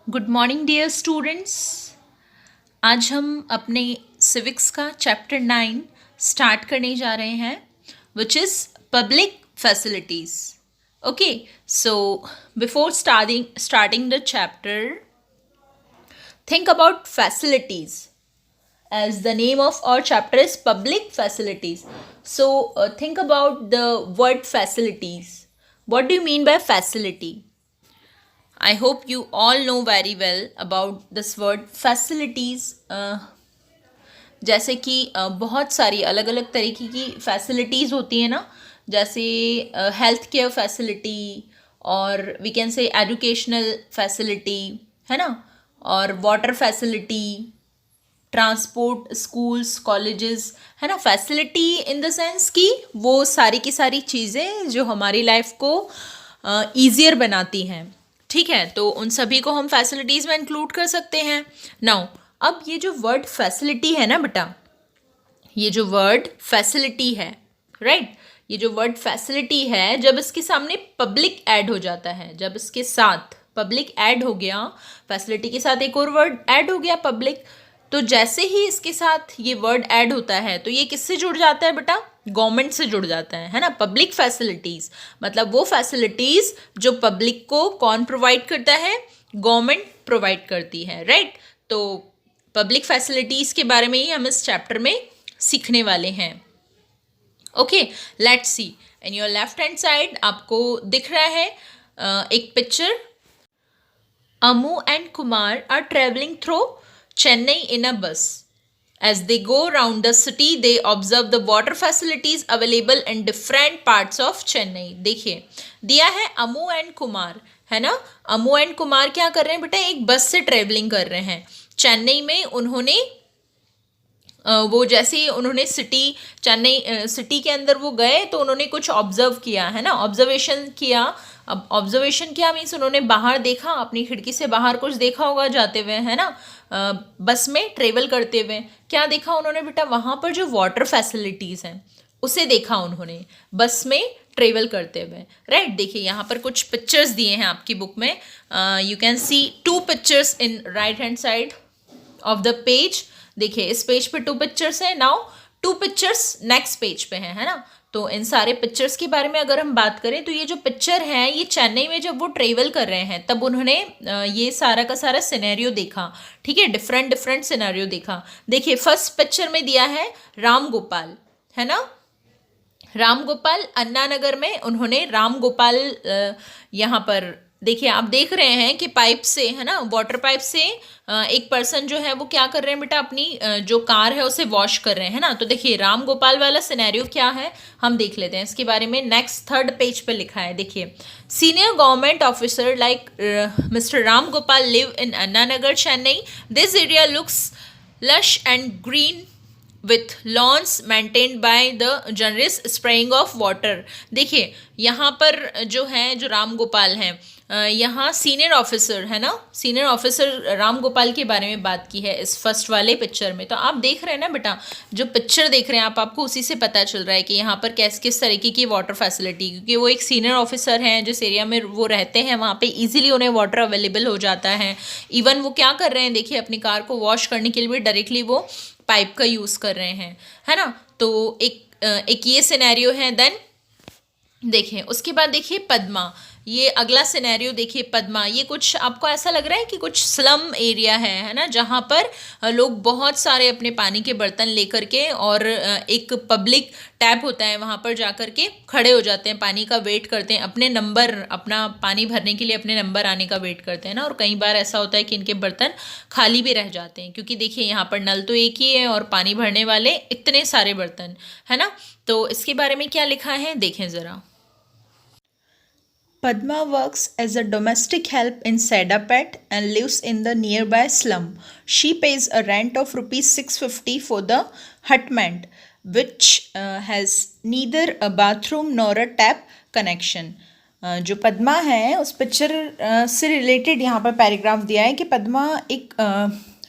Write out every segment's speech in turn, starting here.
Good morning dear students. आज हम अपने सिविक्स का चैप्टर 9 स्टार्ट करने जा रहे हैं, which is public facilities. Okay, so before starting the chapter, think about facilities, as the name of our chapter is public facilities. So think about the word facilities. What do you mean by facility? I hope you all know very well about this word facilities. जैसे कि बहुत सारी अलग अलग तरीके की facilities होती है ना, जैसे हेल्थ केयर फैसिलिटी, और we can say educational facility, है ना, और water facility, transport, schools, colleges, है ना। फैसिलिटी इन द सेंस कि वो सारी की सारी चीज़ें जो हमारी लाइफ को ईजियर बनाती हैं, ठीक है। तो उन सभी को हम फैसिलिटीज़ में इंक्लूड कर सकते हैं। नाउ अब ये जो वर्ड फैसिलिटी है ना बेटा, ये जो वर्ड फैसिलिटी है, राइट, ये जो वर्ड फैसिलिटी है, जब इसके सामने पब्लिक ऐड हो जाता है, जब इसके साथ पब्लिक ऐड हो गया, फैसिलिटी के साथ एक और वर्ड ऐड हो गया पब्लिक, तो जैसे ही इसके साथ ये वर्ड ऐड होता है तो ये किससे जुड़ जाता है बेटा? गवर्नमेंट से जुड़ जाता है ना। पब्लिक फैसिलिटीज़ मतलब वो फैसिलिटीज़ जो पब्लिक को कौन प्रोवाइड करता है? गवर्नमेंट प्रोवाइड करती है, राइट। तो पब्लिक फैसिलिटीज़ के बारे में ही हम इस चैप्टर में सीखने वाले हैं। Okay, let's see. In your left hand side आपको दिख रहा है एक picture. Amu and Kumar are travelling through Chennai in a bus. As they go around the city, they observe the water facilities available in different parts of Chennai. देखिए दिया है Amu and Kumar, है ना। अमू एंड कुमार क्या कर रहे हैं बेटा? एक बस से ट्रेवलिंग कर रहे हैं चेन्नई में। उन्होंने वो जैसे ही उन्होंने चेन्नई सिटी के अंदर वो गए तो उन्होंने कुछ ऑब्जर्व किया, है ना, ऑब्जर्वेशन किया। अब ऑब्जर्वेशन किया मीन्स उन्होंने बाहर देखा, अपनी खिड़की से बाहर कुछ देखा होगा जाते हुए, है ना, बस में ट्रेवल करते हुए। क्या देखा उन्होंने बेटा? वहाँ पर जो वाटर फैसिलिटीज़ हैं उसे देखा उन्होंने बस में ट्रेवल करते हुए, राइट। देखिए यहाँ पर कुछ पिक्चर्स दिए हैं आपकी बुक में। You can see 2 pictures in right hand side of the page. देखिए इस पेज पे 2 पिक्चर्स हैं। नाउ 2 पिक्चर्स नेक्स्ट पेज पे हैं, है ना। तो इन सारे पिक्चर्स के बारे में अगर हम बात करें तो ये जो पिक्चर है ये चेन्नई में जब वो ट्रेवल कर रहे हैं तब उन्होंने ये सारा का सारा सिनेरियो देखा, ठीक है, डिफरेंट सिनेरियो देखा। देखिए फर्स्ट पिक्चर में दिया है राम गोपाल, है ना। राम गोपाल अन्ना नगर में उन्होंने राम गोपाल यहाँ पर देखिए आप देख रहे हैं कि पाइप से, है ना, वाटर पाइप से एक पर्सन जो है वो क्या कर रहे हैं बेटा? अपनी जो कार है उसे वॉश कर रहे हैं, है ना। तो देखिए राम गोपाल वाला सिनेरियो क्या है हम देख लेते हैं इसके बारे में। नेक्स्ट 3rd पेज पे लिखा है, देखिए senior government officer like mister Ram Gopal live in Anna Nagar Chennai. This area looks lush and green with lawns maintained by the generous spraying of water. देखिए यहाँ पर जो है, जो राम गोपाल हैं, यहाँ सीनियर ऑफिसर है ना, सीनियर ऑफिसर राम गोपाल के बारे में बात की है इस फर्स्ट वाले पिक्चर में। तो आप देख रहे हैं ना बेटा, जो पिक्चर देख रहे हैं आप, आपको उसी से पता चल रहा है कि यहाँ पर किस तरीके की वाटर फैसिलिटी, क्योंकि वो एक सीनियर ऑफिसर हैं, जिस एरिया में वो रहते हैं वहाँ पे इजीली उन्हें वाटर अवेलेबल हो जाता है। इवन वो क्या कर रहे हैं, देखिए अपनी कार को वॉश करने के लिए भी डायरेक्टली वो पाइप का यूज़ कर रहे हैं, है ना। तो एक ये सिनेरियो है। देन देखिए उसके बाद देखिए पद्मा, ये अगला सिनेरियो देखिए पद्मा। ये कुछ आपको ऐसा लग रहा है कि कुछ स्लम एरिया है ना, जहाँ पर लोग बहुत सारे अपने पानी के बर्तन लेकर के और एक पब्लिक टैप होता है वहाँ पर जा कर के खड़े हो जाते हैं, पानी का वेट करते हैं, अपने नंबर, अपना पानी भरने के लिए अपने नंबर आने का वेट करते हैं ना। और कई बार ऐसा होता है कि इनके बर्तन खाली भी रह जाते हैं, क्योंकि देखिए यहाँ पर नल तो एक ही है और पानी भरने वाले इतने सारे बर्तन, है ना। तो इसके बारे में क्या लिखा है देखें ज़रा। Padma works as a domestic help in Sedapet and lives in the nearby slum. She pays a rent of rupees 650 for the hutment, which has neither a bathroom nor a tap connection. जो पद्मा है उस picture से related यहाँ पर paragraph दिया है कि पद्मा एक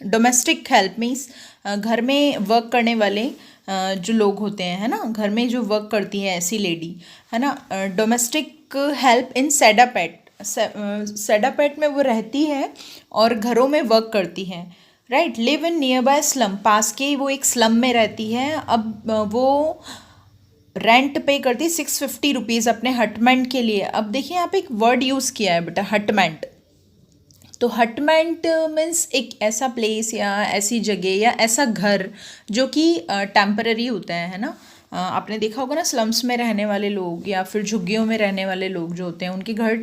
डोमेस्टिक हेल्प मीन्स घर में वर्क करने वाले जो लोग होते हैं, है ना, घर में जो वर्क करती है ऐसी लेडी, है ना, डोमेस्टिक हेल्प इन सेडापेट, सेडापेट में वो रहती है और घरों में वर्क करती है, right. Live in near by slum, पास के वो एक स्लम में रहती है। अब वो रेंट पे करती है 650 रुपीज़ अपने हटमेंट के लिए। अब देखिए यहाँ पे एक वर्ड यूज़ किया है बेटा, हटमेंट। तो हटमेंट मीन्स एक ऐसा प्लेस या ऐसी जगह या ऐसा घर जो कि टेम्पररी होता है ना। आपने देखा होगा ना, स्लम्स में रहने वाले लोग या फिर झुग्गियों में रहने वाले लोग जो होते हैं उनके घर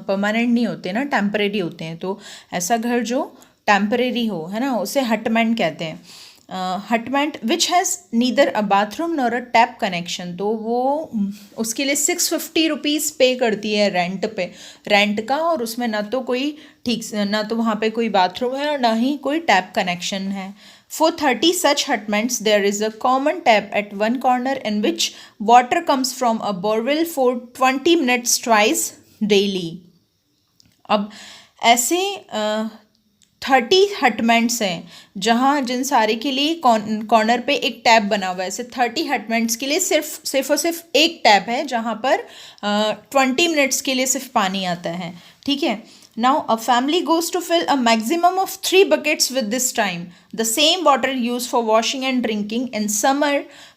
परमानेंट नहीं होते ना, टेम्परेरी होते हैं। तो ऐसा घर जो टेम्परेरी हो, है ना, उसे हटमेंट कहते हैं। Hutment which has neither a bathroom nor a tap connection, तो वो उसके लिए 650 रुपीज़ पे करती है रेंट का, और उसमें ना तो कोई ना तो वहाँ पे कोई बाथरूम है और ना ही कोई टैप कनेक्शन है। For 30 such hutments, there is a common tap at one corner in which water comes from a borewell for 20 minutes twice daily. अब ऐसे 30 हटमेंट्स हैं जहाँ जिन सारे के लिए कॉर्नर पे एक टैप बना हुआ है। ऐसे 30 हटमेंट्स के लिए सिर्फ और सिर्फ एक टैप है जहाँ पर 20 मिनट्स के लिए सिर्फ पानी आता है, ठीक है। Now a family goes to fill a maximum of 3 buckets with this time. The same water used for washing and drinking. In summer,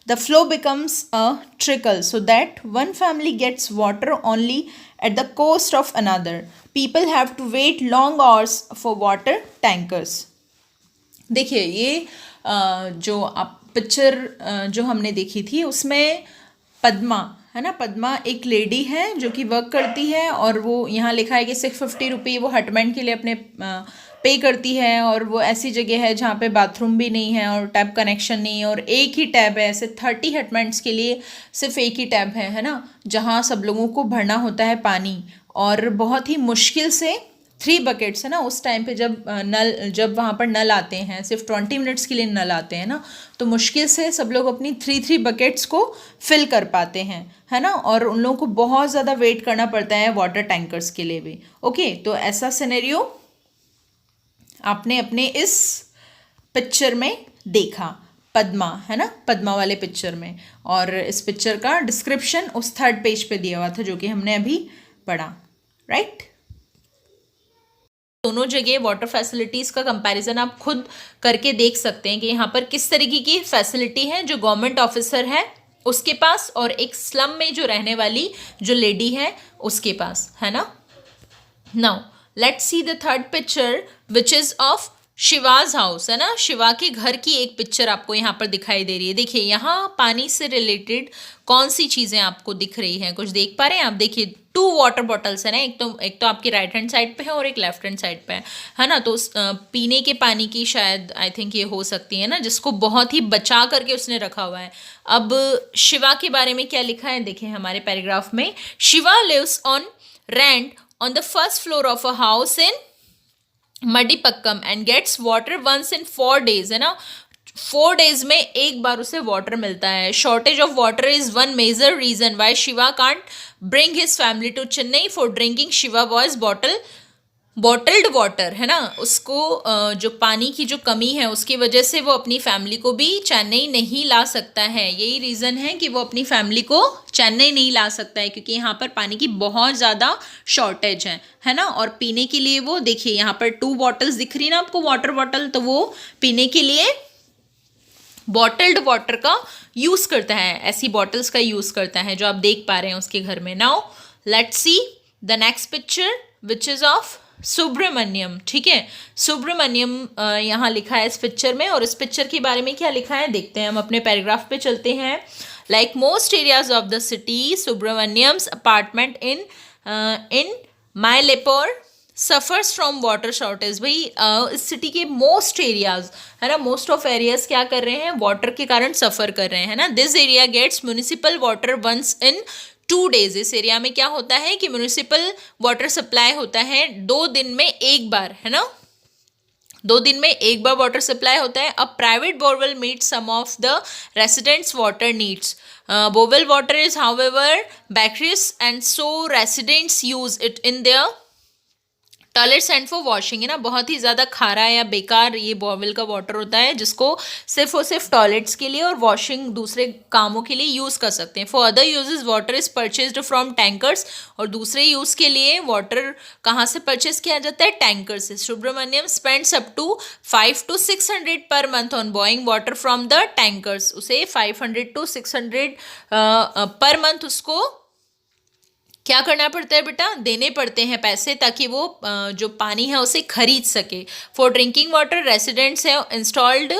the flow becomes a trickle so that one family gets water only at the cost of another. People have to wait long hours for water tankers. देखिए ये जो आप picture जो हमने देखी थी उसमें पद्मा है ना, पद्मा एक लेडी है जो कि वर्क करती है, और वो यहाँ लिखा है कि 650 रुपये वो हटमेंट के लिए अपने पे करती है। और वो ऐसी जगह है जहाँ पे बाथरूम भी नहीं है और टैप कनेक्शन नहीं है और एक ही टैप है। ऐसे 30 हटमेंट्स के लिए सिर्फ एक ही टैप है ना, जहाँ सब लोगों को भरना होता है पानी, और बहुत ही मुश्किल से 3 बकेट्स है ना। उस टाइम पे जब वहाँ पर नल आते हैं, सिर्फ 20 मिनट्स के लिए नल आते हैं ना, तो मुश्किल से सब लोग अपनी 3 बकेट्स को फिल कर पाते हैं, है ना। और उन लोगों को बहुत ज़्यादा वेट करना पड़ता है वाटर टैंकर्स के लिए भी। ओके, तो ऐसा सिनेरियो आपने अपने इस पिक्चर में देखा, पद्मा है ना, पद्मा वाले पिक्चर में। और इस पिक्चर का डिस्क्रिप्शन उस 3rd पेज पे दिया हुआ था जो कि हमने अभी पढ़ा, राइट। दोनों जगह वाटर फैसिलिटीज़ का कंपैरिजन आप खुद करके देख सकते हैं कि यहाँ पर किस तरीके की फैसिलिटी है जो गवर्नमेंट ऑफिसर है उसके पास और एक स्लम में जो रहने वाली जो लेडी है उसके पास, है ना। Now let's see the 3rd picture which is of Shiva's house, है ना। शिवा के घर की एक पिक्चर आपको यहाँ पर दिखाई दे रही है। देखिए यहाँ पानी से रिलेटेड कौन सी चीज़ें आपको दिख रही हैं, कुछ देख पा रहे हैं आप। देखिए 2 वाटर बॉटल्स है ना, एक तो आपकी राइट हैंड साइड पे है और एक लेफ्ट हैंड साइड पे है ना। तो पीने के पानी की शायद आई थिंक ये हो सकती है ना, जिसको बहुत ही बचा करके उसने रखा हुआ है। अब शिवा के बारे में क्या लिखा है देखिए हमारे पैराग्राफ में। Shiva lives on rent on the first floor of a house in Madipakkam and gets water once in 4 days, है ना। 4 days में एक बार उसे वाटर मिलता है। Shortage of water is one major reason why Shiva can't bring his family to Chennai for drinking. Shiva buys bottled water, है ना। उसको जो पानी की जो कमी है उसकी वजह से वो अपनी फैमिली को भी चेन्नई नहीं ला सकता है। यही रीज़न है कि वो अपनी फैमिली को चेन्नई नहीं ला सकता है, क्योंकि यहाँ पर पानी की बहुत ज़्यादा शॉर्टेज है ना। और पीने के लिए वो देखिए यहाँ पर 2 बॉटल्स दिख रही ना आपको, वाटर बॉटल, तो वो पीने के लिए बॉटल्ड वाटर का यूज़ करता है, ऐसी बॉटल्स का यूज़ करता है जो आप देख पा रहे हैं उसके घर में। Now let's see the next picture which is of Subramaniam, ठीक है। सुब्रमण्यम यहाँ लिखा है इस पिक्चर में, और इस पिक्चर के बारे में क्या लिखा है देखते हैं। हम अपने पैराग्राफ पे चलते हैं। Like most areas of the city, Subramaniam's apartment in Mylapore suffers from water shortage. भाई इस सिटी के मोस्ट एरियाज, है ना, मोस्ट ऑफ एरियाज क्या कर रहे हैं, वाटर के कारण सफ़र कर रहे हैं ना। This area gets municipal water once in 2 days। इस एरिया में क्या होता है कि म्यूनिसिपल वाटर सप्लाई होता है 2 दिन में एक बार, है ना। 2 दिन में एक बार वाटर सप्लाई होता है। A private borewell meets some of the residents water needs. Borewell water is however bacterious and so residents use it in their toilets and for washing, है ना, बहुत ही ज़्यादा खारा या बेकार ये बोरवेल का वाटर होता है जिसको सिर्फ और सिर्फ टॉयलेट्स के लिए और वॉशिंग दूसरे कामों के लिए यूज़ कर सकते हैं. For other uses water is purchased from tankers, और दूसरे यूज़ के लिए वाटर कहाँ से परचेज किया जाता है, टैंकर से. Subramaniam spends up to 500 to 600 per month on buying water from the tankers. उसे 500 to 600 पर मंथ उसको क्या करना पड़ता है बेटा, देने पड़ते हैं पैसे, ताकि वो जो पानी है उसे खरीद सके. For drinking water residents have installed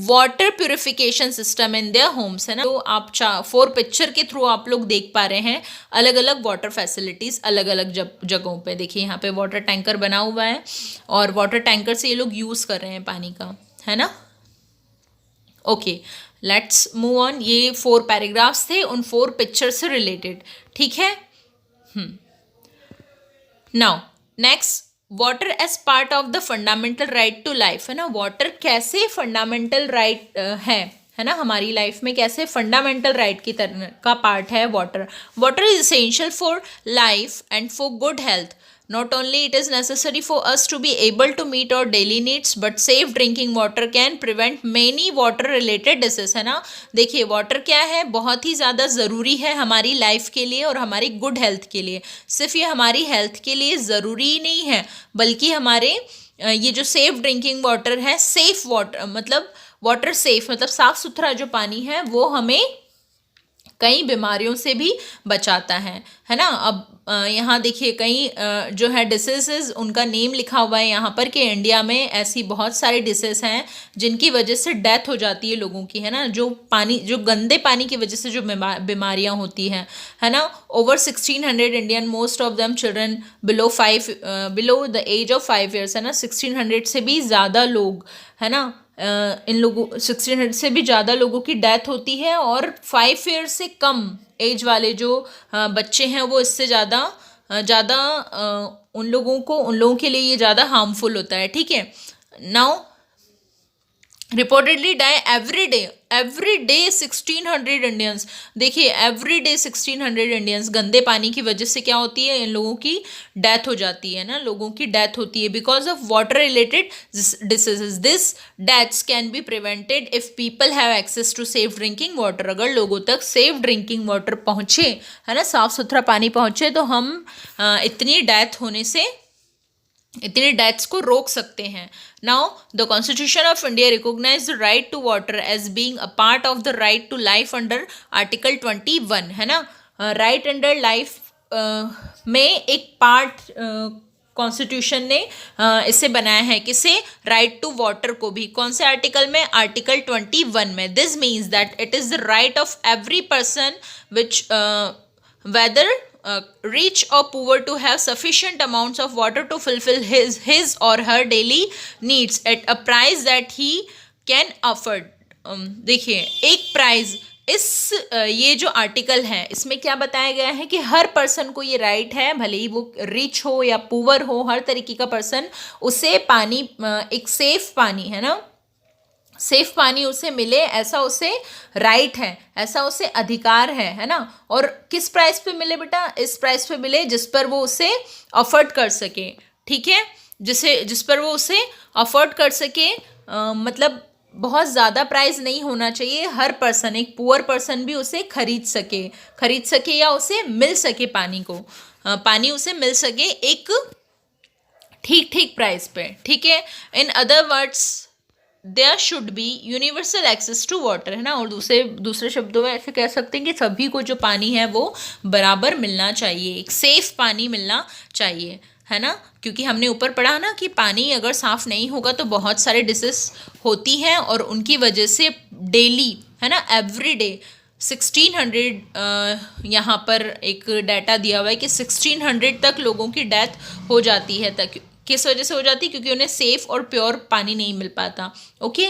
water purification system in their homes, है ना. तो आप 4 पिक्चर के थ्रू आप लोग देख पा रहे हैं अलग अलग वाटर फैसिलिटीज़ अलग अलग जगहों पे. देखिए यहाँ पे वाटर टैंकर बना हुआ है और वाटर टैंकर से ये लोग यूज़ कर रहे हैं पानी का, है ना. Okay, let's move on. ये 4 पैराग्राफ्स थे उन 4 पिक्चर से रिलेटेड, ठीक है. Now next, water as part of the fundamental right to life, है ना. वाटर कैसे फंडामेंटल राइट है ना, हमारी लाइफ में कैसे फंडामेंटल राइट की तरह का पार्ट है water. Water is essential for life and for good health. Not only it is necessary for us to be able to meet our daily needs, but safe drinking water can prevent many water related diseases, है ना. देखिए water क्या है, बहुत ही ज़्यादा ज़रूरी है हमारी लाइफ के लिए और हमारी गुड हेल्थ के लिए. सिर्फ ये हमारी हेल्थ के लिए ज़रूरी ही नहीं है, बल्कि हमारे ये जो सेफ ड्रिंकिंग वाटर है, सेफ वाटर मतलब वाटर सेफ मतलब साफ़ सुथरा जो पानी है वो हमें कई बीमारियों से भी बचाता है ना. अब यहाँ देखिए कई जो है डिसीज़ उनका नेम लिखा हुआ है यहाँ पर कि इंडिया में ऐसी बहुत सारी डिसीज़ हैं जिनकी वजह से डेथ हो जाती है लोगों की, है ना. जो गंदे पानी की वजह से जो बीमारियाँ होती हैं, है ना. Over 1600 Indian, most of them children below the age of 5 years, है ना. 1600 से भी ज़्यादा लोग, है ना, इन लोगों 1600 से भी ज़्यादा लोगों की डेथ होती है, और 5 years से कम एज वाले जो बच्चे हैं वो इससे ज़्यादा उन लोगों के लिए ये ज़्यादा हार्मफुल होता है, ठीक है. Now reportedly die every day 1600 Indians. देखिए एवरी डे 1600 इंडियंस गंदे पानी की वजह से क्या होती है, इन लोगों की डेथ हो जाती है ना. लोगों की डेथ होती है because of water related diseases. This deaths can be prevented if people have access to safe drinking water. अगर लोगों तक सेफ ड्रिंकिंग वाटर पहुँचे, है ना, साफ़ सुथरा पानी पहुँचे, तो हम इतनी डेथ्स को रोक सकते हैं. Now the constitution of India recognise the right to water as being a part of the right to life under article 21, है ना. राइट अंडर लाइफ में एक पार्ट कॉन्स्टिट्यूशन ने इसे बनाया है, किसे, राइट टू वाटर को भी. कौन से आर्टिकल में, आर्टिकल 21 में. This means that it is the right of every person which whether rich or poor to have sufficient amounts of water to fulfill his or her daily needs at a price that he can afford. देखिए एक price ये जो article है इसमें क्या बताया गया है कि हर पर्सन को ये राइट है, भले ही वो रिच हो या पुअर हो, हर तरीके का पर्सन उसे पानी, एक सेफ पानी, है ना, सेफ पानी उसे मिले, ऐसा उसे राइट है, ऐसा उसे अधिकार है ना. और किस प्राइस पे मिले बेटा, इस प्राइस पे मिले जिस पर वो उसे अफोर्ड कर सके, ठीक है, जिस पर वो उसे अफोर्ड कर सके. मतलब बहुत ज़्यादा प्राइस नहीं होना चाहिए, हर पर्सन, एक पुअर पर्सन भी उसे खरीद सके या उसे मिल सके, पानी उसे मिल सके एक ठीक प्राइस पे, ठीक है. In other words there should be universal access to water, है ना. और दूसरे शब्दों में ऐसे कह सकते हैं कि सभी को जो पानी है वो बराबर मिलना चाहिए, एक सेफ पानी मिलना चाहिए, है ना. क्योंकि हमने ऊपर पढ़ा ना कि पानी अगर साफ़ नहीं होगा तो बहुत सारे डिसीज होती हैं और उनकी वजह से डेली, है ना, एवरी डे 1600 यहाँ पर एक डाटा दिया हुआ है कि 1600 तक लोगों की डेथ हो जाती है. तक किस वजह से हो जाती है, क्योंकि उन्हें सेफ और प्योर पानी नहीं मिल पाता. Okay,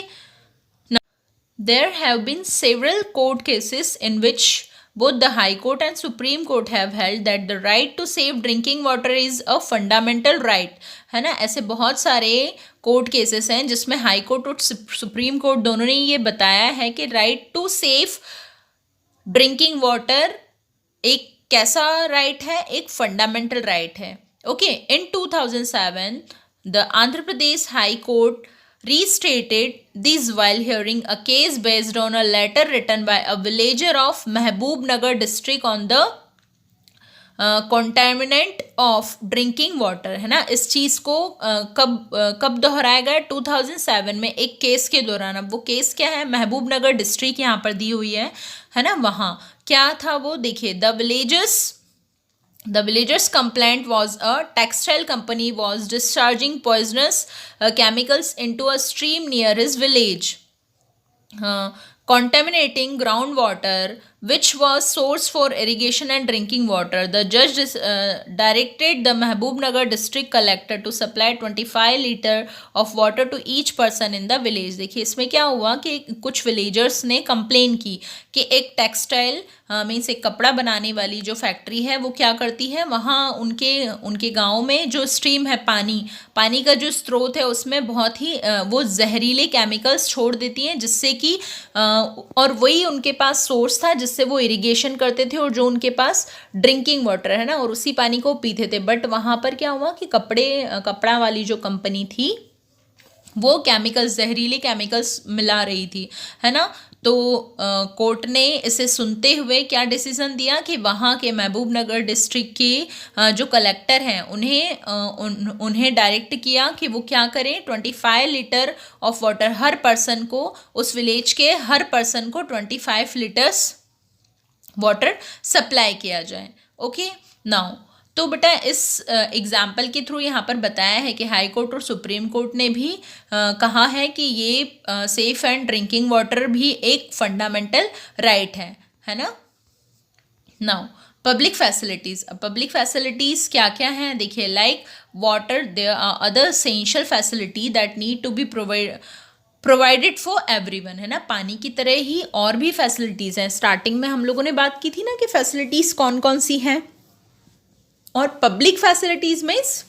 there have been several court cases in which both the High Court and Supreme Court have held that the right to safe drinking water is a fundamental right, है ना. ऐसे बहुत सारे कोर्ट केसेस हैं जिसमें high court और supreme court दोनों ने ये बताया है कि right to safe drinking water एक कैसा राइट है, एक फंडामेंटल राइट है. Okay, in 2007, the Andhra Pradesh High Court restated this while hearing a case based on a letter written by a villager of Mehboob district on the contaminant of drinking water, है ना। इस चीज़ को कब दोहराया गया? 2007 में एक केस के दौरान। अब वो केस क्या है? महबूब नगर डिस्ट्रिक्ट यहाँ पर दी हुई है ना। वहाँ क्या था वो, देखिए, The villager's complaint was a textile company was discharging poisonous chemicals into a stream near his village, contaminating groundwater, which was source for irrigation and drinking water. The judge directed the Mehboob Nagar district collector to supply 25 liter of water to each person in the village. देखिए इसमें क्या हुआ कि कुछ villagers ने complain की कि एक टेक्सटाइल मीन्स एक कपड़ा बनाने वाली जो फैक्ट्री है वो क्या करती है, वहाँ उनके गांव में जो स्ट्रीम है, पानी का जो स्रोत है उसमें बहुत ही वो जहरीले केमिकल्स छोड़ देती हैं, जिससे कि और वही उनके पास सोर्स था जिससे वो इरिगेशन करते थे और जो उनके पास ड्रिंकिंग वाटर है ना, और उसी पानी को पीते थे। बट वहाँ पर क्या हुआ कि कपड़ा वाली जो कंपनी थी वो केमिकल्स, जहरीले केमिकल्स मिला रही थी, है ना। तो कोर्ट ने इसे सुनते हुए क्या डिसीजन दिया कि वहाँ के महबूब नगर डिस्ट्रिक्ट के जो कलेक्टर हैं उन्हें डायरेक्ट किया कि वो क्या करें, 25 litre of water her person को, उस विलेज के हर पर्सन को 25 लीटर्स वाटर सप्लाई किया जाए। ओके, नाउ तो बेटा इस एग्जाम्पल के थ्रू यहाँ पर बताया है कि हाई कोर्ट और सुप्रीम कोर्ट ने भी कहा है कि ये सेफ एंड ड्रिंकिंग वाटर भी एक फंडामेंटल राइट है ना। Now public facilities. अब पब्लिक फैसिलिटीज़ क्या क्या हैं, देखिए, like water, there are other essential facility that need to be provided for everyone, है ना। पानी की तरह ही और भी फैसिलिटीज़ हैं। स्टार्टिंग में हम लोगों ने बात की थी ना कि फैसिलिटीज़ कौन कौन सी हैं, और पब्लिक फैसिलिटीज़ मीन्स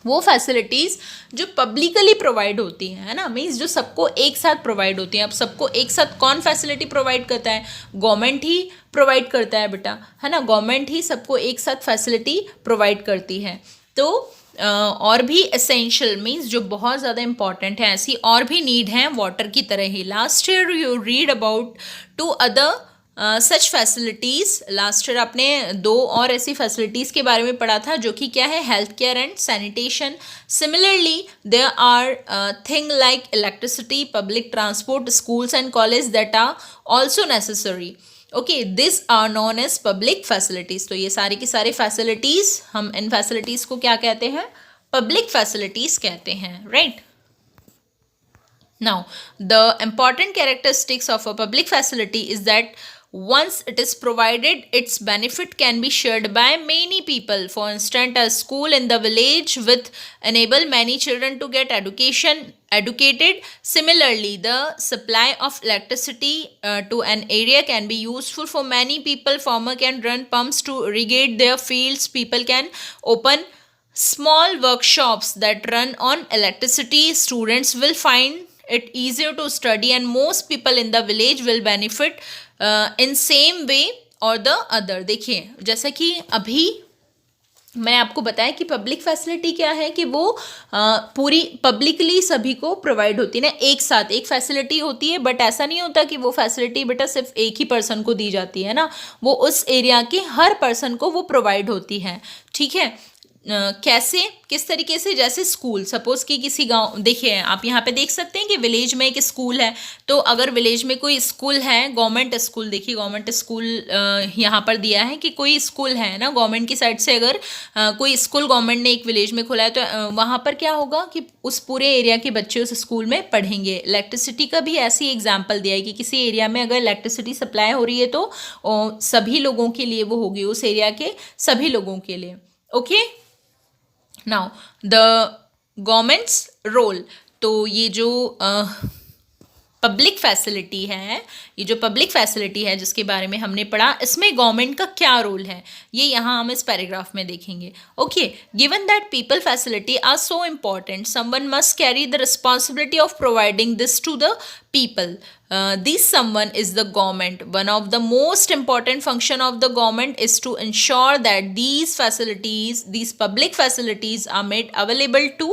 वो फैसिलिटीज़ जो पब्लिकली प्रोवाइड होती हैं, है ना, मीन्स जो सबको एक साथ प्रोवाइड होती हैं। अब सबको एक साथ कौन फैसिलिटी प्रोवाइड करता है? गवर्नमेंट ही प्रोवाइड करता है बेटा, है ना। गवर्नमेंट ही सबको एक साथ फैसिलिटी प्रोवाइड करती है। तो और भी एसेंशियल मीन्स जो बहुत ज़्यादा इंपॉर्टेंट है, ऐसी और भी नीड हैं वाटर की तरह ही। Last year you read about 2 other such facilities. Last year आपने 2 और ऐसी फैसिलिटीज़ के बारे में पढ़ा था, जो कि क्या है, health care and sanitation. Similarly there are thing like electricity, public transport, schools and college that are also necessary. Okay, this are known as public facilities. तो ये सारी की सारी फैसिलिटीज़, हम इन फैसिलिटीज़ को क्या कहते हैं? पब्लिक फैसिलिटीज़ कहते हैं, right. Now, the important characteristics of a public facility is that once it is provided, its benefit can be shared by many people. For instance, a school in the village with enable many children to get educated. Similarly, the supply of electricity to an area can be useful for many people. Farmer can run pumps to irrigate their fields. People can open small workshops that run on electricity. Students will find it easier to study and most people in the village will benefit in same way or the other। देखिए, जैसा कि अभी मैं आपको बताया कि public facility क्या है कि वो पूरी पब्लिकली सभी को प्रोवाइड होती है ना, एक साथ एक फैसिलिटी होती है। बट ऐसा नहीं होता कि वो फैसिलिटी बेटा सिर्फ एक ही पर्सन को दी जाती है ना, वो उस एरिया के हर पर्सन को वो प्रोवाइड होती है, ठीक है। कैसे, किस तरीके से? जैसे स्कूल, सपोज कि किसी गांव, देखिए आप यहाँ पे देख सकते हैं कि विलेज में एक स्कूल है, तो अगर विलेज में कोई स्कूल है, गवर्नमेंट स्कूल, देखिए गवर्नमेंट स्कूल यहाँ पर दिया है कि कोई स्कूल है ना, गवर्नमेंट की साइड से अगर कोई स्कूल गवर्नमेंट ने एक विलेज में खोला है, तो वहाँ पर क्या होगा कि उस पूरे एरिया के बच्चे उस स्कूल में पढ़ेंगे। इलेक्ट्रिसिटी का भी ऐसी एग्जाम्पल दिया है कि किसी एरिया में अगर इलेक्ट्रिसिटी सप्लाई हो रही है तो सभी लोगों के लिए वो होगी, उस एरिया के सभी लोगों के लिए। Okay, now the government's role. तो ये जो पब्लिक फैसिलिटी है, ये जो पब्लिक फैसिलिटी है जिसके बारे में हमने पढ़ा, इसमें गवर्नमेंट का क्या रोल है, ये यहाँ हम इस पैराग्राफ में देखेंगे. Okay, given that people facility are so important, someone must carry the responsibility of providing this to the people. This someone is the government. One of the most important function of the government is to ensure that these facilities, these public facilities are made available to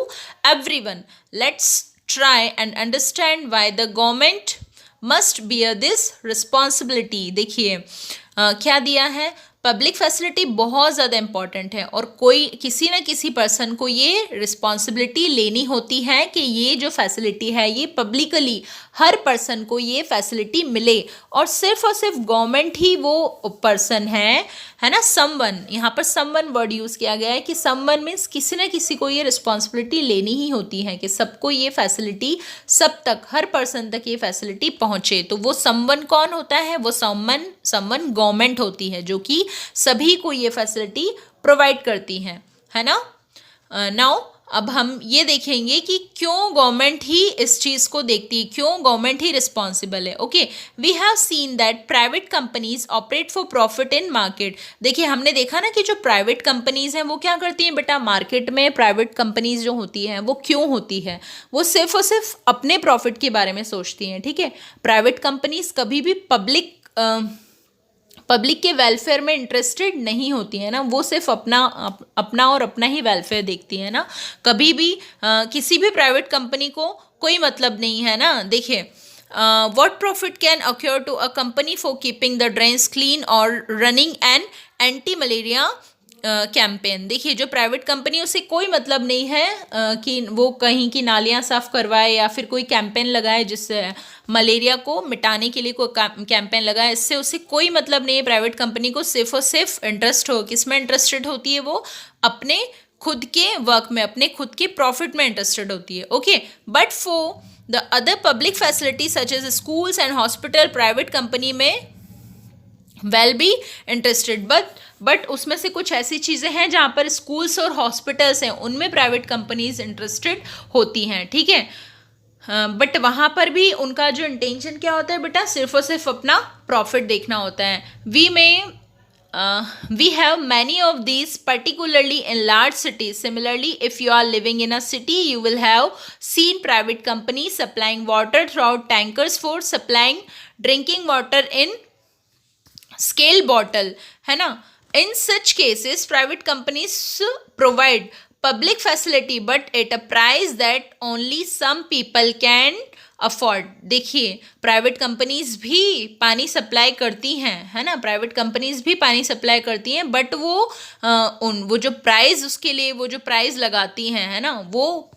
everyone. Let's try and understand why the government must bear this responsibility. देखिए क्या दिया है, public facility बहुत ज़्यादा important है और कोई किसी न किसी पर्सन को ये रिस्पॉन्सिबिलिटी लेनी होती है कि ये जो फैसिलिटी है ये पब्लिकली हर पर्सन को ये फैसिलिटी मिले, और सिर्फ गवर्नमेंट ही वो पर्सन है ना. समवन, यहाँ पर समवन वर्ड यूज़ किया गया है कि समवन मीन्स किसी न किसी को ये रिस्पॉन्सिबिलिटी लेनी ही होती है कि सबको ये फैसिलिटी, सब तक, हर पर्सन तक ये फैसिलिटी पहुँचे. तो वो समवन कौन होता है, वो समवन गवर्नमेंट होती है जो कि सभी को ये फैसिलिटी प्रोवाइड करती है ना. नाउ अब हम ये देखेंगे कि क्यों गवर्नमेंट ही इस चीज़ को देखती है, क्यों गवर्नमेंट ही रिस्पॉन्सिबल है. Okay, we have seen that private companies operate for profit in market. देखिए हमने देखा ना कि जो प्राइवेट कंपनीज हैं वो क्या करती हैं बेटा, मार्केट में प्राइवेट कंपनीज जो होती हैं वो क्यों होती है, वो सिर्फ और सिर्फ अपने प्रॉफिट के बारे में सोचती हैं. ठीक है, प्राइवेट कंपनीज कभी भी पब्लिक के वेलफेयर में इंटरेस्टेड नहीं होती है ना, वो सिर्फ अपना और अपना ही वेलफेयर देखती है ना. कभी भी किसी भी प्राइवेट कंपनी को कोई मतलब नहीं है ना. देखिए, what profit can occur to a company for keeping the drains clean or running an anti-malaria campaign. देखिए जो प्राइवेट कंपनी, उसे कोई मतलब नहीं है कि वो कहीं की नालियाँ साफ़ करवाए या फिर कोई कैंपेन लगाए जिससे मलेरिया को मिटाने के लिए कोई कैंपेन लगाए, इससे उसे कोई मतलब नहीं है. प्राइवेट कंपनी को सिर्फ और सिर्फ इंटरेस्ट हो, किस में इंटरेस्टेड होती है, वो अपने खुद के वर्क में, अपने खुद के प्रॉफिट में इंटरेस्टेड होती है. Okay, but for the other public facility such as schools and hospital, private company may well be interested, but उसमें से कुछ ऐसी चीज़ें हैं जहाँ पर स्कूल्स और हॉस्पिटल्स हैं उनमें प्राइवेट कंपनीज इंटरेस्टेड होती हैं. ठीक है, बट वहाँ पर भी उनका जो इंटेंशन क्या होता है बेटा, सिर्फ और सिर्फ अपना प्रॉफिट देखना होता है. We have many of these, particularly in large cities. Similarly, if you are living in a city, you will have seen private companies supplying water throughout tankers for supplying drinking water in scale bottle, है ना. In such cases, private companies provide public facility but at a price that only some people can afford. देखिए private companies भी पानी supply करती हैं, है ना, private companies भी पानी सप्लाई करती हैं, बट वो जो प्राइस उसके लिए वो जो प्राइस लगाती हैं, है ना, वो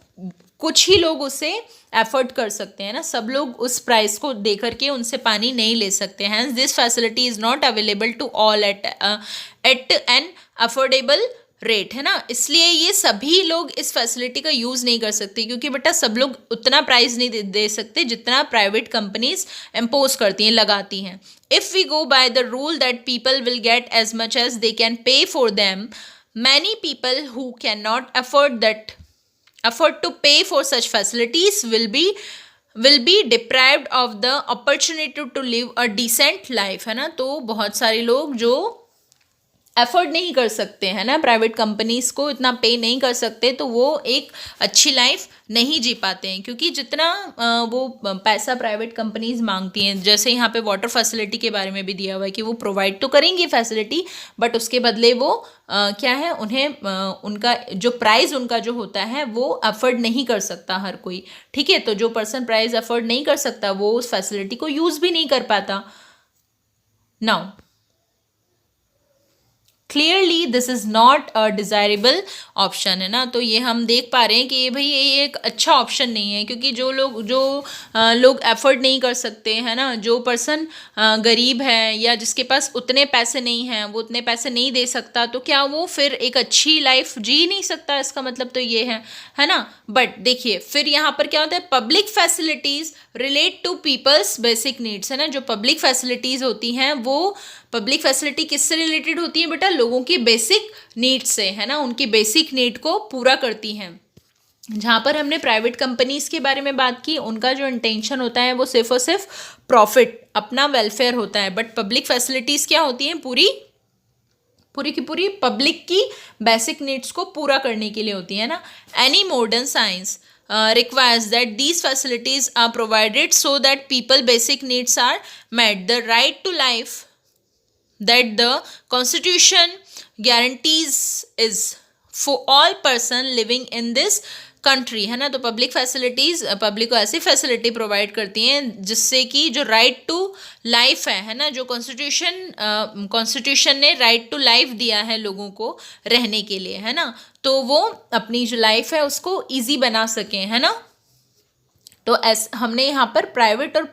कुछ ही लोग उसे एफर्ट कर सकते हैं ना, सब लोग उस प्राइस को दे करके उनसे पानी नहीं ले सकते हैं. This facility is not available to all at an affordable rate, है ना. इसलिए ये सभी लोग इस फैसिलिटी का यूज़ नहीं कर सकते, क्योंकि बेटा सब लोग उतना प्राइस नहीं दे सकते जितना प्राइवेट कंपनीज इम्पोज करती हैं, लगाती हैं. If we go by the rule that people will get as much as they can pay for them, many people who can not afford to pay for such facilities will be deprived of the opportunity to live a decent life, है ना. तो बहुत सारे लोग जो afford नहीं कर सकते हैं ना, प्राइवेट कंपनीज को इतना पे नहीं कर सकते, तो वो एक अच्छी लाइफ नहीं जी पाते हैं, क्योंकि जितना वो पैसा प्राइवेट कंपनीज मांगती हैं, जैसे यहाँ पे वाटर फैसिलिटी के बारे में भी दिया हुआ है कि वो प्रोवाइड तो करेंगी फैसिलिटी, बट उसके बदले वो क्या है, उन्हें उनका जो प्राइस उनका जो होता है वो अफोर्ड नहीं कर सकता हर कोई. ठीक है, तो जो पर्सन प्राइस अफोर्ड नहीं कर सकता वो उस फैसिलिटी को यूज़ भी नहीं कर पाता. Now clearly this is not a desirable option, है ना. तो ये हम देख पा रहे हैं कि भाई ये एक अच्छा ऑप्शन नहीं है, क्योंकि जो लोग एफर्ट नहीं कर सकते, है ना, जो पर्सन गरीब है या जिसके पास उतने पैसे नहीं हैं, वो उतने पैसे नहीं दे सकता, तो क्या वो फिर एक अच्छी लाइफ जी नहीं सकता, इसका मतलब तो ये है ना. बट देखिए फिर यहाँ पर क्या होता है, public facilities relate to people's basic needs, है ना. जो पब्लिक फैसिलिटीज़ होती हैं वो पब्लिक फैसिलिटी किससे रिलेटेड होती है बेटा, लोगों की बेसिक नीड्स से, है ना, उनकी बेसिक नीड को पूरा करती हैं. जहाँ पर हमने प्राइवेट कंपनीज के बारे में बात की, उनका जो इंटेंशन होता है वो सिर्फ और सिर्फ प्रॉफिट, अपना वेलफेयर होता है। बट पब्लिक फैसिलिटीज़ क्या होती हैं, पूरी पूरी की पूरी पब्लिक की बेसिक नीड्स को पूरा करने के लिए होती है ना। Any modern science requires that these facilities are provided so that people basic needs are met. The right to life that the constitution guarantees is for all person living in this country, है ना। तो public facilities public को ऐसी facility provide करती हैं जिससे कि जो राइट टू लाइफ है ना, जो कॉन्स्टिट्यूशन ने राइट टू लाइफ दिया है लोगों को रहने के लिए, है ना, तो वो अपनी जो लाइफ है उसको इजी बना सकें, है ना। तो हमने यहाँ पर प्राइवेट और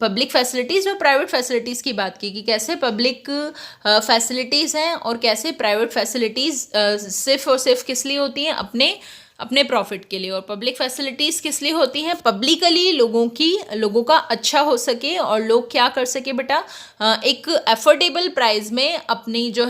पब्लिक फैसिलिटीज़ और प्राइवेट फैसिलिटीज़ की बात की कि कैसे पब्लिक फैसिलिटीज़ हैं और कैसे प्राइवेट फैसिलिटीज़ सिर्फ और सिर्फ किस लिए होती हैं, अपने प्रॉफिट के लिए। और पब्लिक फैसिलिटीज़ किस लिए होती हैं, पब्लिकली लोगों का अच्छा हो सके और लोग क्या कर सके बेटा, एक अफोर्डेबल प्राइस में अपनी जो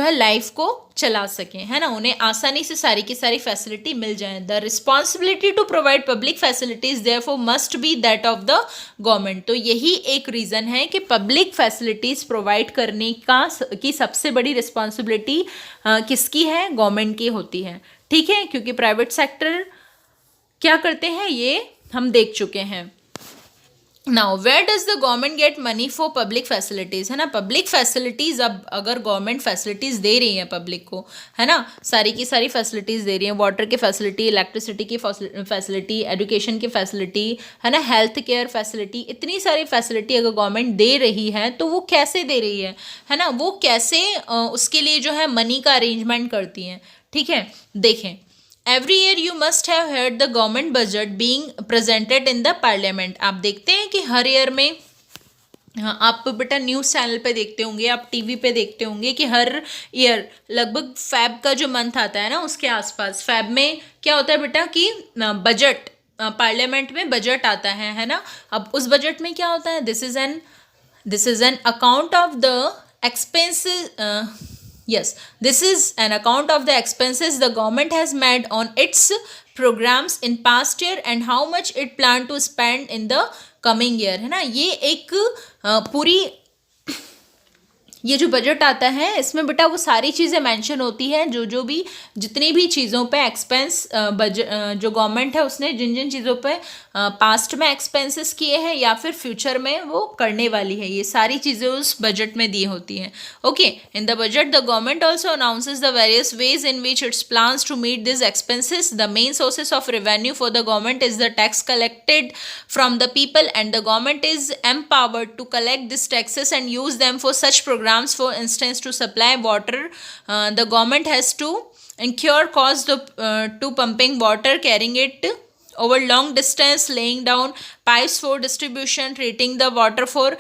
है लाइफ को चला सकें, है ना, उन्हें आसानी से सारी की सारी फैसिलिटी मिल जाए। The responsibility to provide public facilities therefore must be that of the government. तो यही एक रीज़न है कि पब्लिक फैसिलिटीज़ प्रोवाइड करने की सबसे बड़ी रिस्पॉन्सिबिलिटी किसकी है, गवर्नमेंट की होती है, ठीक है, क्योंकि प्राइवेट सेक्टर क्या करते हैं ये हम देख चुके हैं। Now where does the government get money for public facilities, है ना। पब्लिक फैसिलिटीज़, अब अगर गवर्नमेंट फैसिलिटीज़ दे रही है पब्लिक को, है ना, सारी की सारी फैसिलिटीज़ दे रही हैं, वाटर की फैसिलिटी, इलेक्ट्रिसिटी की फैसिलिटी, एजुकेशन की फैसिलिटी, है ना, हेल्थ केयर फैसिलिटी, इतनी सारी फैसिलिटी अगर गवर्नमेंट दे रही है तो वो कैसे दे रही है ना, वो कैसे उसके लिए जो है मनी का अरेंजमेंट करती हैं, ठीक है। देखें, every year you must have heard the government budget being presented in the parliament. आप देखते हैं कि हर ईयर में, हाँ, आप बेटा न्यूज़ चैनल पे देखते होंगे, आप टीवी पे देखते होंगे कि हर ईयर लगभग फैब का जो मंथ आता है ना, उसके आसपास फैब में क्या होता है बेटा कि बजट, पार्लियामेंट में बजट आता है ना। अब उस बजट में क्या होता है, this is an account of the expenses. Yes, this is an account of the expenses the government has made on its programs in past year and how much it plan to spend in the coming year, है ना। ये एक पूरी ये जो budget आता है इसमें बेटा वो सारी चीज़ें मेंशन होती है, जो भी जितनी भी चीज़ों पे एक्सपेंस जो गवर्नमेंट है उसने जिन चीज़ों पे पास्ट में एक्सपेंसेस किए हैं या फिर फ्यूचर में वो करने वाली है, ये सारी चीज़ें उस बजट में दी होती हैं। Okay, in the budget the government also announces the various ways in which it's plans to meet this expenses. The main sources of revenue for the government is the tax collected from the people and the government is empowered to collect these taxes and use them for such programs. For instance, to supply water, the government has to incur cost to pumping water, carrying it over long distance, laying down pipes for distribution, treating the water for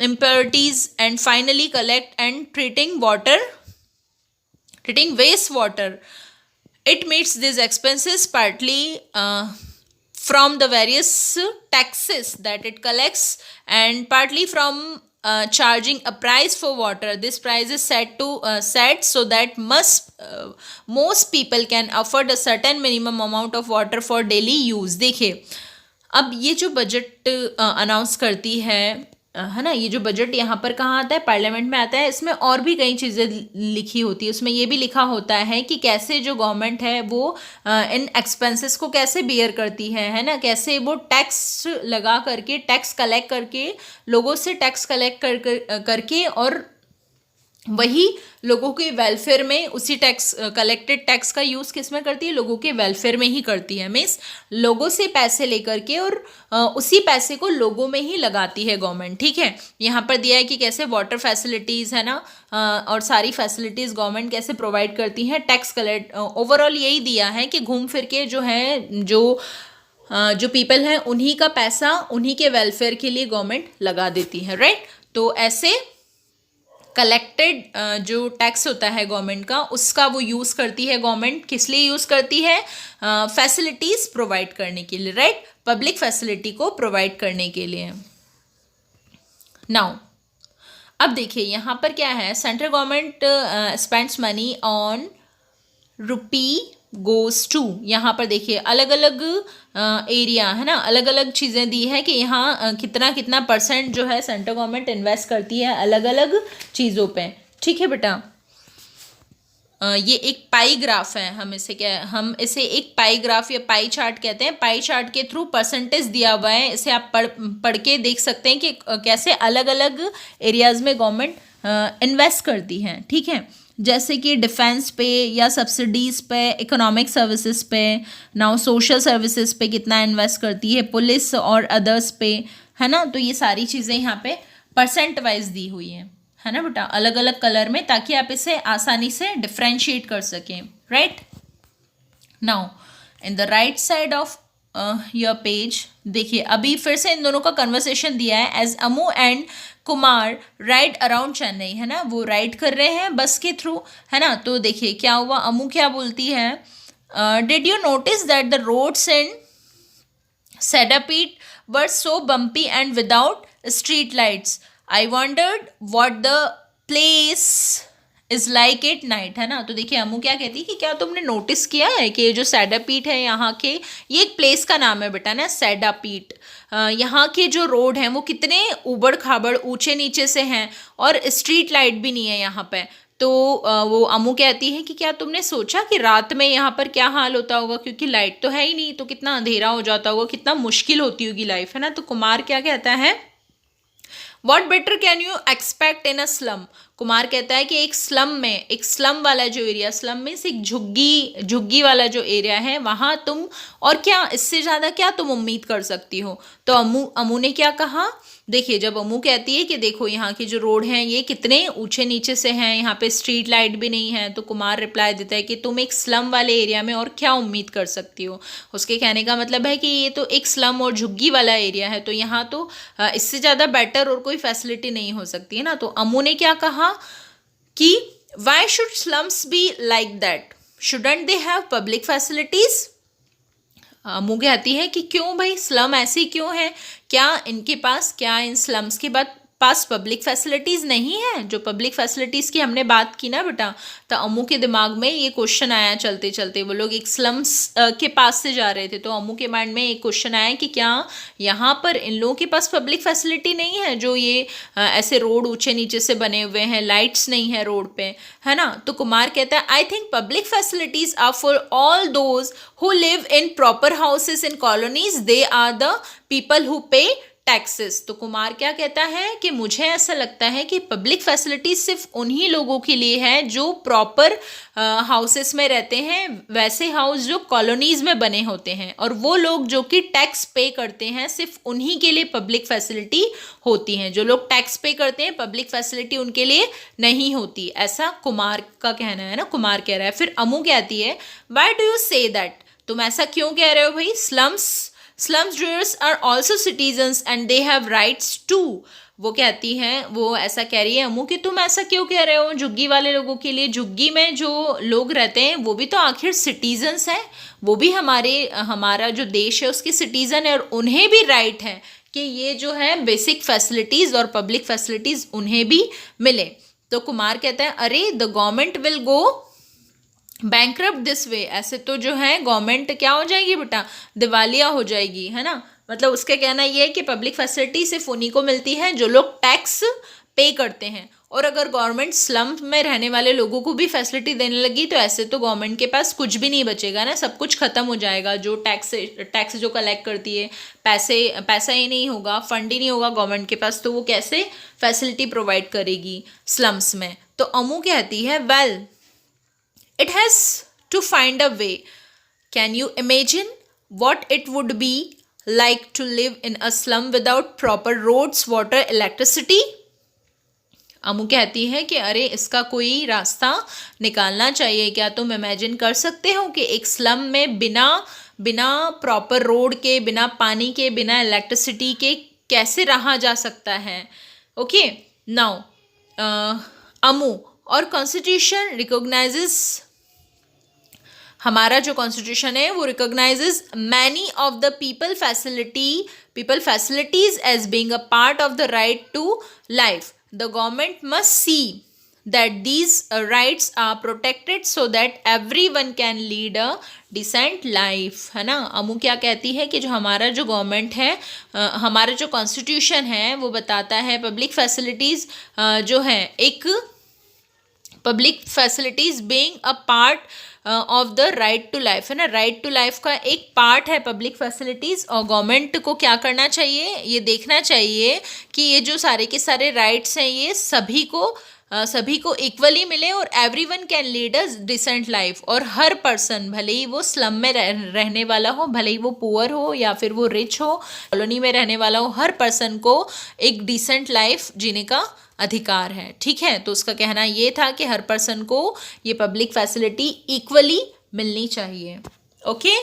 impurities, and finally collect and treating wastewater. It meets these expenses partly from the various taxes that it collects and partly from charging a price for water. This price is set so that most people can afford a certain minimum amount of water for daily use. देखिए, अब ये जो budget announce करती है ना, ये जो budget यहाँ पर कहाँ आता है, पार्लियामेंट में आता है। इसमें और भी कई चीज़ें लिखी होती है, उसमें ये भी लिखा होता है कि कैसे जो गवर्नमेंट है वो इन एक्सपेंसेस को कैसे बियर करती है ना, कैसे वो टैक्स लगा करके, टैक्स कलेक्ट करके, लोगों से टैक्स कलेक्ट करके और वही लोगों के वेलफेयर में उसी टैक्स कलेक्टेड टैक्स का यूज़ किस में करती है, लोगों के वेलफेयर में ही करती है। मीन्स लोगों से पैसे लेकर के और उसी पैसे को लोगों में ही लगाती है गवर्नमेंट, ठीक है। यहाँ पर दिया है कि कैसे वाटर फैसिलिटीज़, है ना, और सारी फैसिलिटीज़ गवर्नमेंट कैसे प्रोवाइड करती हैं, टैक्स कलेक्ट, ओवरऑल यही दिया है कि घूम फिर के जो पीपल हैं उन्हीं का पैसा उन्हीं के वेलफेयर के लिए गवर्नमेंट लगा देती है, राइट। तो ऐसे कलेक्टेड जो टैक्स होता है गवर्नमेंट का, उसका वो यूज़ करती है गवर्नमेंट, किस लिए यूज़ करती है, फैसिलिटीज़ प्रोवाइड करने के लिए, राइट, पब्लिक फैसिलिटी को प्रोवाइड करने के लिए। नाउ अब देखिए यहाँ पर क्या है, central government spends money on rupee goes to, यहाँ पर देखिए अलग अलग एरिया है ना, अलग अलग चीज़ें दी है कि यहाँ कितना कितना परसेंट जो है सेंट्रल गवर्नमेंट इन्वेस्ट करती है अलग अलग चीज़ों पे। ठीक है बेटा, ये एक पाई ग्राफ है, हम इसे एक पाई ग्राफ या पाई चार्ट कहते हैं। पाई चार्ट के थ्रू परसेंटेज दिया हुआ है, इसे आप पढ़ के देख सकते हैं कि कैसे अलग अलग एरियाज में गवर्नमेंट इन्वेस्ट करती है। ठीक है, जैसे कि डिफेंस पे या सब्सिडीज़ पे, इकोनॉमिक सर्विसेज पे, नाउ सोशल सर्विसेज पे कितना इन्वेस्ट करती है, पुलिस और अदर्स पे, है ना। तो ये सारी चीज़ें यहाँ पे परसेंट वाइज दी हुई हैं, है ना बेटा, अलग अलग कलर में, ताकि आप इसे आसानी से डिफ्रेंशिएट कर सकें। Right, now in the right side of your page देखिए, अभी फिर से इन दोनों का कन्वर्सेशन दिया है। As Amu and Kumar ride around Chennai, है ना, वो राइड कर रहे हैं बस के थ्रू, है ना। तो देखिए क्या हुआ, अमू क्या बोलती है, did you notice that the roads in Cedapit were so bumpy and without street lights. I wondered what the place is like at night, है ना। तो देखिए अमू क्या कहती है कि क्या तुमने नोटिस किया है कि ये जो सैडापीट है यहाँ के, ये एक प्लेस का नाम है बेटा ना, सैडापीट। यहाँ के जो रोड हैं वो कितने ऊबड़ खाबड़ ऊंचे नीचे से हैं और स्ट्रीट लाइट भी नहीं है यहाँ पे। तो वो अमू कहती है कि क्या तुमने सोचा कि रात में यहाँ पर क्या हाल होता होगा, क्योंकि लाइट तो है ही नहीं, तो कितना अंधेरा हो जाता होगा, कितना मुश्किल होती होगी लाइफ, है ना। तो कुमार क्या कहता है, what better can you expect in a slum. Kumar कहता है कि एक स्लम में, एक स्लम वाला जो एरिया, स्लम में से एक झुग्गी वाला जो एरिया है, वहाँ तुम और क्या, इससे ज़्यादा क्या तुम उम्मीद कर सकती हो। तो अमू ने क्या कहा, देखिए जब अमू कहती है कि देखो यहाँ के जो रोड हैं ये कितने ऊंचे नीचे से हैं, यहाँ पे स्ट्रीट लाइट भी नहीं है, तो कुमार रिप्लाई देता है कि तुम एक स्लम वाले एरिया में और क्या उम्मीद कर सकती हो। उसके कहने का मतलब है कि ये तो एक स्लम और झुग्गी वाला एरिया है, तो यहाँ तो इससे ज़्यादा बेटर और कोई फैसिलिटी नहीं हो सकती है ना। तो अमू ने क्या कहा कि why should slums be like that, shouldn't they have public facilities. Amu कहती है कि क्यों भाई स्लम ऐसी क्यों है, क्या इनके पास, क्या इन स्लम्स के पास पब्लिक फैसिलिटीज़ नहीं है। जो पब्लिक फैसिलिटीज़ की हमने बात की ना बेटा, तो अमू के दिमाग में ये क्वेश्चन आया चलते चलते, वो लोग एक स्लम्स के पास से जा रहे थे, तो अमू के माइंड में एक क्वेश्चन आया कि क्या यहाँ पर इन लोगों के पास पब्लिक फैसिलिटी नहीं है, जो ये ऐसे रोड ऊंचे नीचे से बने हुए हैं, लाइट्स नहीं है रोड पे, है ना। तो कुमार कहता है, I think public facilities are for all those who live in proper houses in colonies, they are the people who pay taxes. तो कुमार क्या कहता है कि मुझे ऐसा लगता है कि पब्लिक फैसिलिटीज सिर्फ उन्हीं लोगों के लिए है जो प्रॉपर हाउसेस में रहते हैं, वैसे हाउस जो कॉलोनीज में बने होते हैं, और वो लोग जो कि टैक्स पे करते हैं सिर्फ उन्हीं के लिए पब्लिक फैसिलिटी होती हैं। जो लोग टैक्स पे करते हैं पब्लिक फैसिलिटी उनके लिए नहीं होती, ऐसा कुमार का कहना है ना, कुमार कह रहा है। फिर अमू कहती है, why do you say that, तुम ऐसा क्यों कह रहे हो भाई, slums dwellers are also citizens and they have rights too। वो कहती हैं, वो ऐसा कह रही है अमू कि तुम ऐसा क्यों कह रहे हो झुग्गी वाले लोगों के लिए, झुग्गी में जो लोग रहते हैं वो भी तो आखिर सिटीजन्स हैं, वो भी हमारा जो देश है उसके सिटीजन है, और उन्हें भी राइट है कि ये जो है बेसिक फैसिलिटीज़ और पब्लिक फैसिलिटीज़ उन्हें भी मिले। तो कुमार कहता है, अरे the government will go bankrupt this way, ऐसे तो जो है गवर्नमेंट क्या हो जाएगी बेटा, दिवालिया हो जाएगी, है ना। मतलब उसका कहना ये है कि पब्लिक फैसिलिटी सिर्फ उन्हीं को मिलती है जो लोग टैक्स पे करते हैं, और अगर गवर्नमेंट स्लम में रहने वाले लोगों को भी फैसिलिटी देने लगी तो ऐसे तो गवर्नमेंट के पास कुछ भी नहीं बचेगा ना, सब कुछ ख़त्म हो जाएगा। जो टैक्स जो कलेक्ट करती है, पैसा ही नहीं होगा, फंड ही नहीं होगा गवर्नमेंट के पास, तो वो कैसे फैसिलिटी प्रोवाइड करेगी स्लम्स में। तो अमू कहती है, well it has to find a way. Can you imagine what it would be like to live in a slum without proper roads, water, electricity? Amu कहती है कि अरे इसका कोई रास्ता निकालना चाहिए, क्या तुम इमेजिन कर सकते हो कि एक स्लम में बिना प्रॉपर रोड के, बिना पानी के, बिना इलेक्ट्रिसिटी के कैसे रहा जा सकता है। ओके, नाउ अमू और कॉन्स्टिट्यूशन रिकॉग्नाइजेस, हमारा जो कॉन्स्टिट्यूशन है वो recognises many of the people facilities as being a part of the right to life. The government must see that these rights are protected so that everyone can lead a decent life, है ना। अमू क्या कहती है कि जो हमारा जो government है, हमारा जो कॉन्स्टिट्यूशन है वो बताता है पब्लिक फैसिलिटीज़ जो है एक public facilities being a part of the right to life, है ना। राइट टू लाइफ का एक पार्ट है पब्लिक फैसिलिटीज़, और गवर्नमेंट को क्या करना चाहिए, ये देखना चाहिए कि ये जो सारे के सारे राइट्स हैं ये सभी को इक्वली मिले और everyone can lead a decent life. और हर पर्सन, भले ही वो स्लम में रहने वाला हो, भले ही वो पुअर हो या फिर वो रिच हो, कॉलोनी में रहने वाला हो, हर पर्सन को एक डिसेंट लाइफ जीने का अधिकार है, ठीक है। तो उसका कहना ये था कि हर पर्सन को ये पब्लिक फैसिलिटी इक्वली मिलनी चाहिए। ओके।